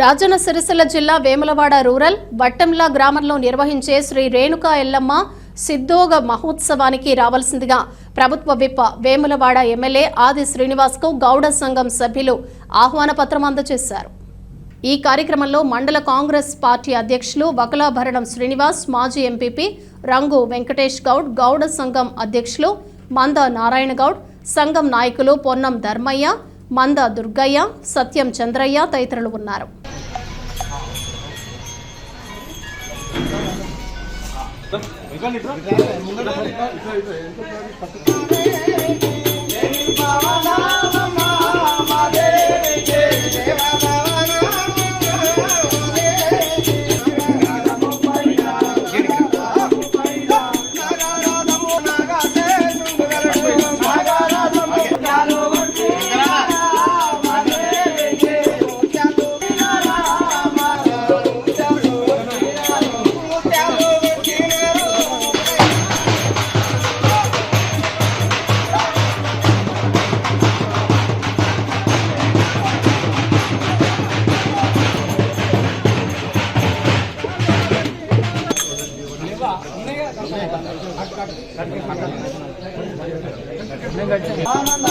రాజన్న సిరిసిల్ల జిల్లా వేములవాడ రూరల్ వట్టంల గ్రామంలో నిర్వహించే శ్రీ రేణుకా ఎల్లమ్మ సిద్ధోగ మహోత్సవానికి రావాల్సిందిగా ప్రభుత్వ విప్ వేములవాడ ఎమ్మెల్యే ఆది శ్రీనివాస్కు గౌడ సంఘం సభ్యులు ఆహ్వాన పత్రం అందజేశారు. ఈ కార్యక్రమంలో మండల కాంగ్రెస్ పార్టీ అధ్యక్షులు వకలాభరణం శ్రీనివాస్, మాజీ ఎంపీపీ రంగు వెంకటేష్ గౌడ్, గౌడ సంఘం అధ్యక్షులు మంద నారాయణ గౌడ్, సంఘం నాయకులు పొన్నం ధర్మయ్య, మంద దుర్గయ్య, సత్యం చంద్రయ్య తదితరులు ఉన్నారు. ఆనంద